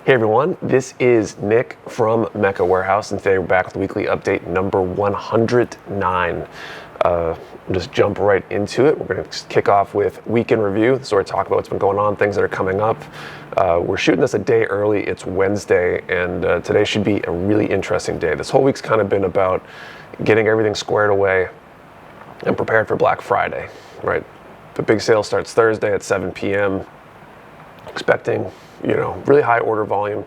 Hey everyone, this is Nick from Mecca Warehouse, and today we're back with weekly update number 109. Just jump right into it. We're going to kick off with week in review, so we're talk about what's been going on, things that are coming up. We're shooting this a day early. It's Wednesday, and today should be a really interesting day. This whole week's kind of been about getting everything squared away and prepared for Black Friday, right? The big sale starts Thursday at 7 p.m. Expecting, really high order volume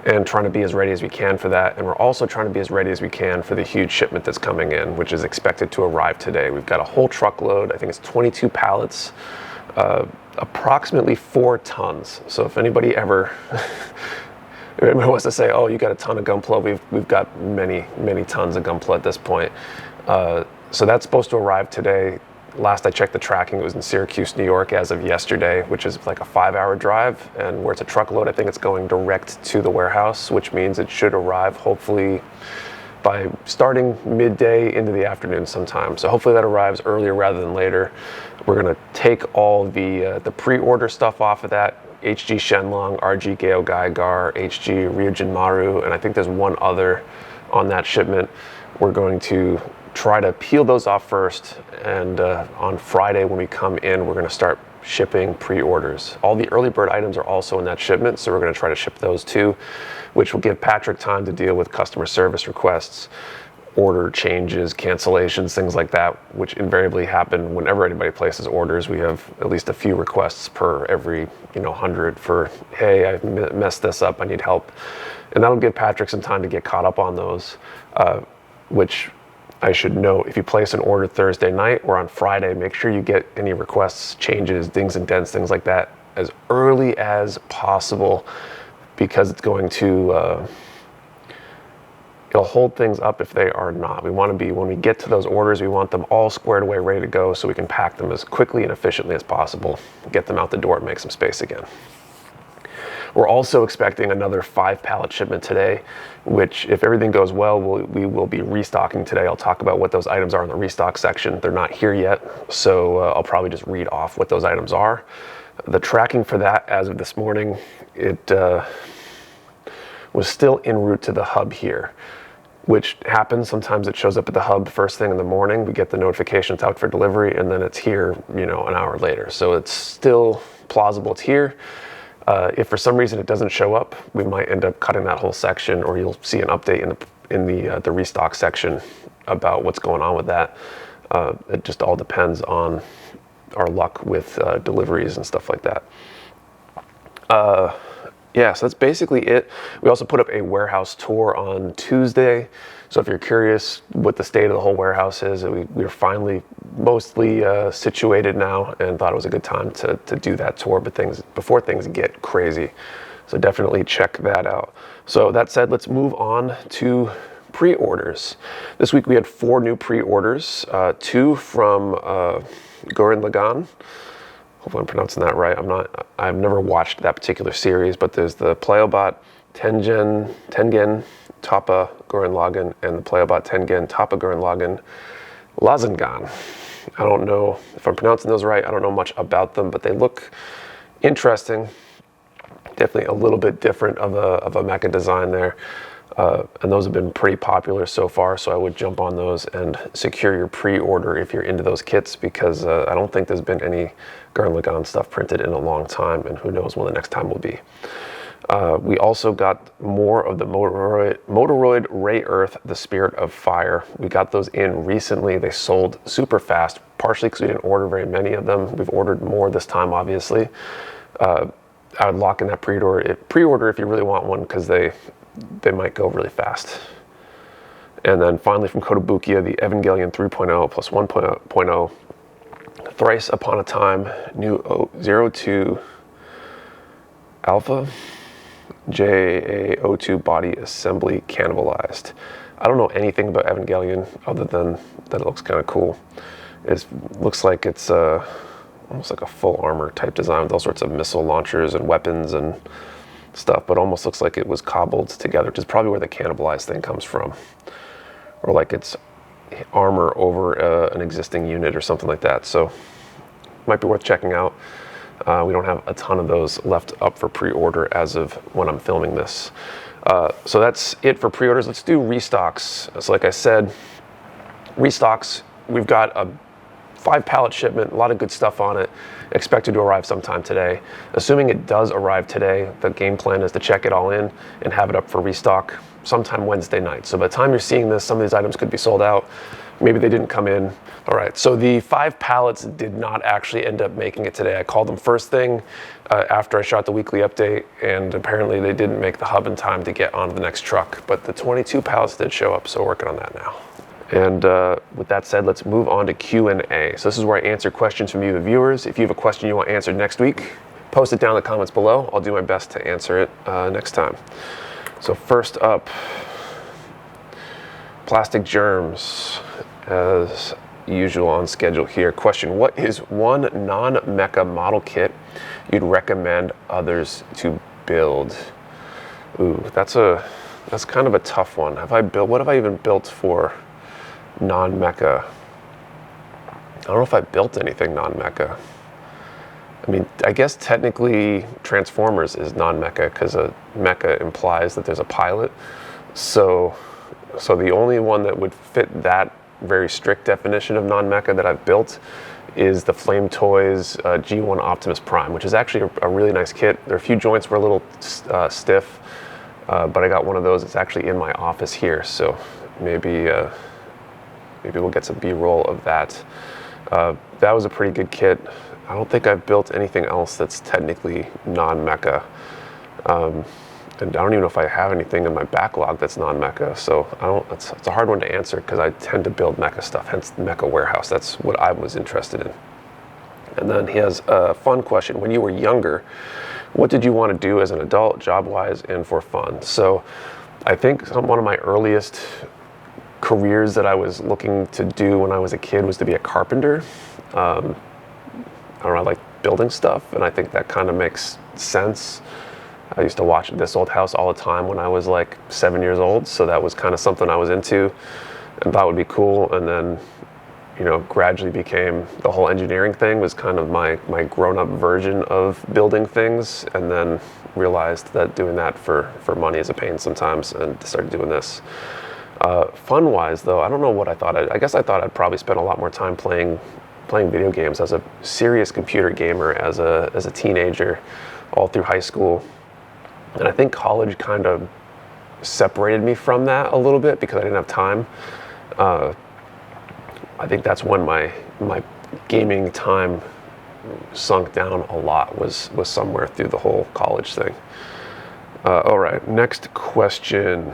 and trying to be as ready as we can for that. And we're also trying to be as ready as we can for the huge shipment that's coming in, which is expected to arrive today. We've got a whole truckload. I think it's 22 pallets, approximately 4 tons. So if anybody ever wants to say, oh, you got a ton of Gunpla, we've got many, many tons of Gunpla at this point. So that's supposed to arrive today. Last I checked the tracking, it was in Syracuse, New York as of yesterday, which is like a 5-hour drive. And where it's a truckload, I think it's going direct to the warehouse, which means it should arrive hopefully by starting midday into the afternoon sometime. So hopefully that arrives earlier rather than later. We're gonna take all the pre-order stuff off of that. HG Shenlong, RG Geo Gaigar, HG Ryujin Maru, and I think there's one other on that shipment. We're going to try to peel those off first, and on Friday when we come in, we're going to start shipping pre-orders. All the early bird items are also in that shipment, so we're going to try to ship those too, which will give Patrick time to deal with customer service requests, order changes, cancellations, things like that, which invariably happen whenever anybody places orders. We have at least a few requests per every 100 for, hey, I messed this up, I need help. And that'll give Patrick some time to get caught up on those, which I should note, if you place an order Thursday night or on Friday, make sure you get any requests, changes, dings and dents, things like that as early as possible, because it's going to, it'll hold things up if they are not. We want to be, when we get to those orders, we want them all squared away, ready to go, so we can pack them as quickly and efficiently as possible, get them out the door and make some space again. We're also expecting another 5-pallet shipment today, which, if everything goes well, we will be restocking today. I'll talk about what those items are in the restock section. They're not here yet, so I'll probably just read off what those items are. The tracking for that, as of this morning, it was still en route to the hub here, which happens. Sometimes it shows up at the hub first thing in the morning. We get the notification it's out for delivery, and then it's here, an hour later. So it's still plausible it's here. If for some reason it doesn't show up, we might end up cutting that whole section, or you'll see an update in the restock section about what's going on with that. It just all depends on our luck with deliveries and stuff like that. So that's basically it. We also put up a warehouse tour on Tuesday. So if you're curious what the state of the whole warehouse is, we're finally mostly situated now, and thought it was a good time to do that tour, but before things get crazy. So definitely check that out. So that said, let's move on to pre-orders. This week we had 4 new pre-orders, 2 from Gurren Lagann. Hopefully I'm pronouncing that right. I've never watched that particular series, but there's the Playobot Tengen Toppa Gurren Lagann and the Playobot Tengen Toppa Gurren Lagann Lazengan. I don't know if I'm pronouncing those right. I don't know much about them, but they look interesting. Definitely a little bit different of a mecha design there. And those have been pretty popular so far, so I would jump on those and secure your pre-order if you're into those kits, because I don't think there's been any Gurren Lagann stuff printed in a long time, and who knows when the next time will be. We also got more of the Motoroid Ray Earth, the Spirit of Fire. We got those in recently. They sold super fast, partially because we didn't order very many of them. We've ordered more this time, obviously. I would lock in that pre-order if you really want one, because they might go really fast. And then finally from Kotobukiya, the Evangelion 3.0 plus 1.0 Thrice Upon a Time New 02 Alpha JA02 body assembly cannibalized. I don't know anything about Evangelion other than that it looks kind of cool. It looks like it's almost like a full armor type design with all sorts of missile launchers and weapons and stuff, but almost looks like it was cobbled together, which is probably where the cannibalized thing comes from. Or like it's armor over an existing unit or something like that. So might be worth checking out. We don't have a ton of those left up for pre-order as of when I'm filming this. So that's it for pre-orders. Let's do restocks. So like I said, restocks, we've got a 5-pallet shipment, a lot of good stuff on it, expected to arrive sometime today. Assuming it does arrive today, the game plan is to check it all in and have it up for restock sometime Wednesday night. So by the time you're seeing this, some of these items could be sold out. Maybe they didn't come in. All right, so the 5 pallets did not actually end up making it today. I called them first thing after I shot the weekly update, and apparently they didn't make the hub in time to get onto the next truck. But the 22 pallets did show up, so we're working on that now. And with that said, let's move on to Q&A. So this is where I answer questions from you, the viewers. If you have a question you want answered next week, post it down in the comments below. I'll do my best to answer it next time. So first up, plastic germs, as usual on schedule here. Question, what is one non-mecha model kit you'd recommend others to build? Ooh, that's kind of a tough one. What have I even built for non-mecha? I don't know if I built anything non-mecha. I mean, I guess technically Transformers is non-mecha because a mecha implies that there's a pilot. So the only one that would fit that very strict definition of non-mecha that I've built is the Flame Toys G1 Optimus Prime, which is actually a really nice kit. There are a few joints were a little stiff, but I got one of those. It's actually in my office here, so maybe we'll get some B-roll of that. That was a pretty good kit. I don't think I've built anything else that's technically non-mecha. And I don't even know if I have anything in my backlog that's non-mecha, so it's a hard one to answer because I tend to build mecha stuff, hence the Mecha Warehouse. That's what I was interested in. And then he has a fun question. When you were younger, what did you want to do as an adult, job-wise and for fun? So I think one of my earliest careers that I was looking to do when I was a kid was to be a carpenter. I don't know, I like building stuff, and I think that kind of makes sense. I used to watch This Old House all the time when I was like 7 years old, so that was kind of something I was into and thought would be cool. And then, gradually became the whole engineering thing was kind of my grown-up version of building things, and then realized that doing that for money is a pain sometimes, and started doing this. Fun-wise, though, I don't know what I thought. I guess I thought I'd probably spend a lot more time playing video games. I was a serious computer gamer as a teenager, all through high school. And I think college kind of separated me from that a little bit because I didn't have time. I think that's when my gaming time sunk down a lot, was somewhere through the whole college thing. All right, next question.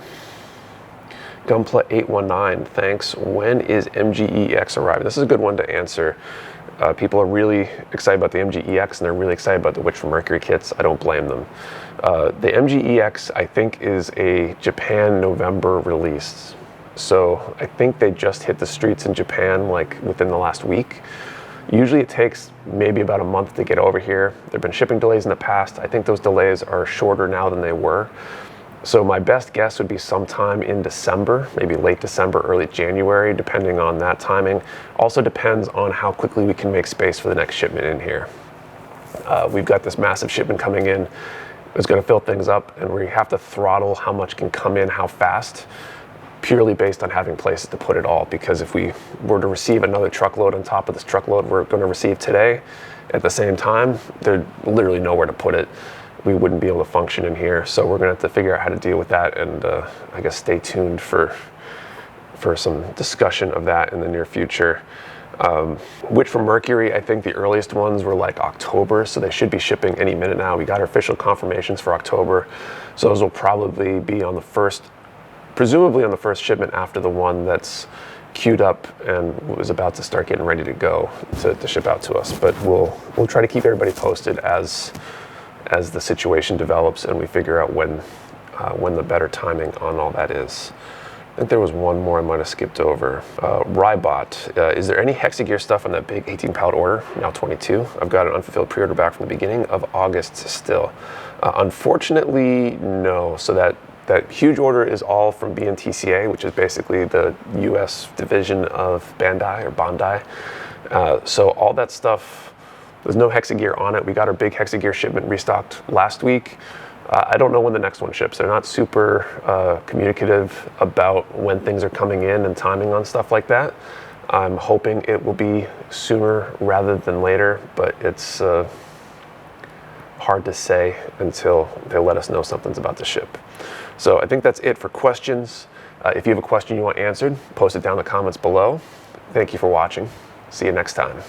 Gunpla 819, thanks. When is MGEX arriving? This is a good one to answer. People are really excited about the MGEX, and they're really excited about the Witch from Mercury kits. I don't blame them. The MGEX, I think, is a Japan November release. So I think they just hit the streets in Japan like within the last week. Usually it takes maybe about a month to get over here. There have been shipping delays in the past. I think those delays are shorter now than they were. So my best guess would be sometime in December, maybe late December, early January, depending on that timing. Also depends on how quickly we can make space for the next shipment in here. We've got this massive shipment coming in. It's going to fill things up, and we have to throttle how much can come in, how fast, purely based on having places to put it all. Because if we were to receive another truckload on top of this truckload we're going to receive today at the same time, there's literally nowhere to put it. We wouldn't be able to function in here. So we're going to have to figure out how to deal with that, and I guess stay tuned for some discussion of that in the near future. Witch from Mercury, I think the earliest ones were like October, so they should be shipping any minute now. We got our official confirmations for October, so those will probably be on the first, presumably on the first shipment after the one that's queued up and was about to start getting ready to go to ship out to us. But we'll try to keep everybody posted as the situation develops and we figure out when the better timing on all that is. I think there was one more I might have skipped over. Rybot, is there any Hexagear stuff on that big 18 pallet order, now 22? I've got an unfulfilled pre-order back from the beginning of August still. Unfortunately, no. So that huge order is all from BNTCA, which is basically the US division of Bandai or Bandai. So all that stuff There's no Hexagear on it. We got our big Hexagear shipment restocked last week. I don't know when the next one ships. They're not super communicative about when things are coming in and timing on stuff like that. I'm hoping it will be sooner rather than later, but it's hard to say until they let us know something's about to ship. So I think that's it for questions. If you have a question you want answered, post it down in the comments below. Thank you for watching. See you next time.